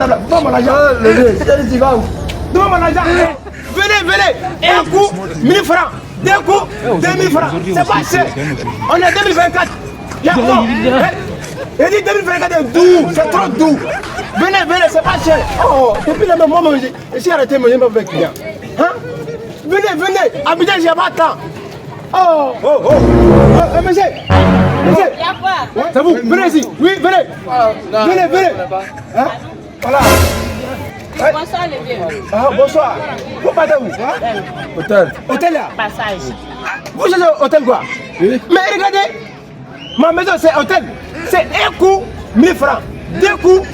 Donne mon argent. Tu vas où? Donne mon argent. Venez. Un coup, 1000 francs. Deux coups, 2000 francs. C'est pas cher. On est 2024. Il y a quoi? Il dit 2024 est doux. C'est trop doux. Venez, c'est pas cher. Oh, depuis le moment où j'ai arrêté de manger avec client. Hein? Venez. Abidjan, j'ai pas de temps. Oh, monsieur. Il y a quoi? C'est vous, venez ici. Oui, venez. Hein? Voilà. Bonsoir les vieux. Ah, bonsoir. Vous partez où? Hôtel là? Passage. Vous cherchez hôtel quoi? Oui. Mais regardez, ma maison c'est hôtel. C'est un coup 1000 francs, deux coups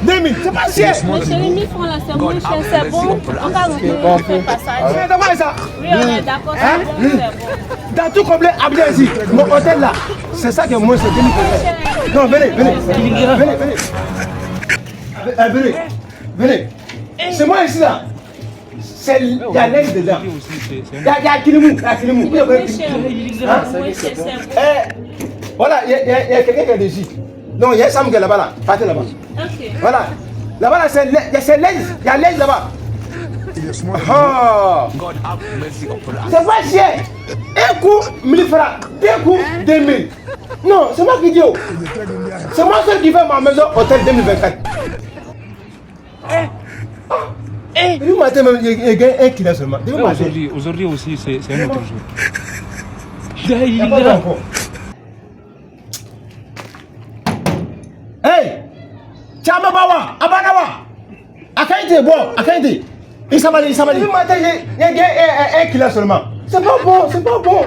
2000. C'est pas cher. Mais chérie, 1000 francs là, c'est moins cher, c'est bon. On va nous faire passage. Vous êtes d'accord avec ça? Oui, on est d'accord, c'est bon, c'est bon. Dans tout complet, Abidjan ici, mon hôtel là, c'est ça que moi c'est 2000 francs. Non, venez. Venez. C'est moi ici là. Il y a l'air dedans. Il y a Kilimou. Voilà, il y a quelqu'un qui est dessus. Non, il y a Sam qui est là-bas là. Partez là-bas. Ok. Voilà. Là-bas là, c'est l'aise. Il y a l'aise là-bas. Oh. C'est pas cher. Un coup 1000 francs, deux coups 2000. Non, c'est moi qui dis. C'est moi seul qui fait ma maison hôtel 2024. Depuis matin, il gagne 1 kilo seulement. Aujourd'hui aussi, c'est un autre jour. Il n'y a pas encore. Hey! Tchama Bawa! Abanawa! Akaïté, bon, Akaïté! Il s'abat. Depuis matin, il gagne 1 kilo seulement. C'est pas bon.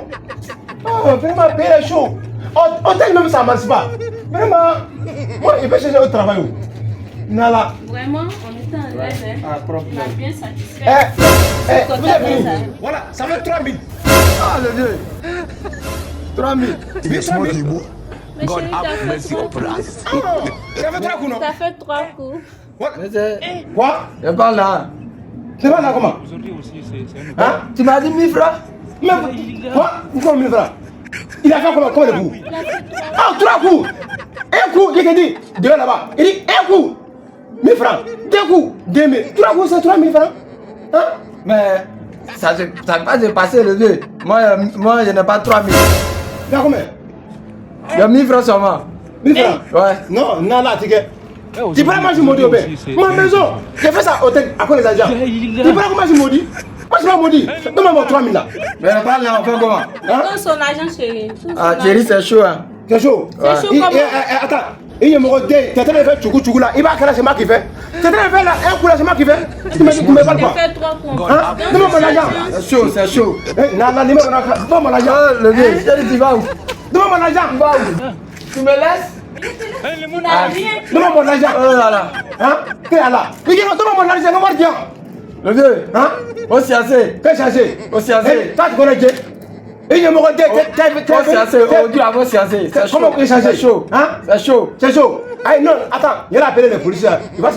Oh, vraiment, c'est chaud. Hôtel même, ça ne marche pas. Vraiment, moi, il peut chercher au travail où? Nala. Vraiment, on était en l'aise, hein. On a bien satisfait. Vous êtes venu. Voilà, ça fait 3000. Ah, le Dieu. 3000. Mais chérie, t'as fait 3 coups. Ça fait 3 coups, non? T'as fait 3 coups. Quoi? Je parle là. C'est pas là comment? Aujourd'hui aussi, c'est un autre jour. Hein? Tu m'as dit 1000 francs? Mais quoi? Pourquoi 1000 francs? Il a fait comment le coup? Il a fait 3 coups. Ah, 3 coups. Un coup, il a dit, deux là-bas. Il dit, un coup, 1000 francs. Deux coups, 2000. 3 coups, c'est 3000 francs. Hein? Mais ça ne pas dépasser le vieux. Moi, je n'ai pas 3000. Il y a combien? Il y a 1000 francs seulement. 1000 francs? Ouais. Non, là, tu peux pas manger maudit au père. Ma maison, j'ai fait ça au hôtel à cause des agents. Tu peux pas manger maudit? Moi, je suis pas maudit. Donne-moi 3000 là. Mais parle là, on fait comment? Donne son argent, chérie. Ah, Thierry, c'est chaud, hein. C'est chaud. C'est chaud comment? Attends, il y a mon côté. Tu es en train de faire tchoukou là. Il va à c'est moi qui fait. Tu es en train de faire là, un coup là, c'est moi qui fait. Tu me parles T'as pas. fait 3 coups. Hein? Donne-moi mon argent. C'est chaud. Donne-moi mon argent. Le vieux, Thierry, tu vas où? Donne-moi mon argent. Tu vas où? Tu me laisses? On n'a rien. Donne-moi mon argent. Oh là là. Hein? Qu'est-ce là? Donne-moi mon argent. Donne-moi Le vieux, hein? aussi assez. Qu'est-ce que c'est? Aussi assez. Toi, tu connais Dieu? Il y a mon côté. Aussi assez. Aujourd'hui, avant, c'est assez. C'est chaud. Comment on peut changer? C'est chaud. Hein? C'est chaud. C'est chaud. Ah non, attends, il a appelé les policiers. Non,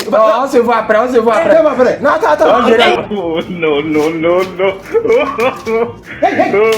on se voit après, Non, attends. On dirait- No. Hey, attends.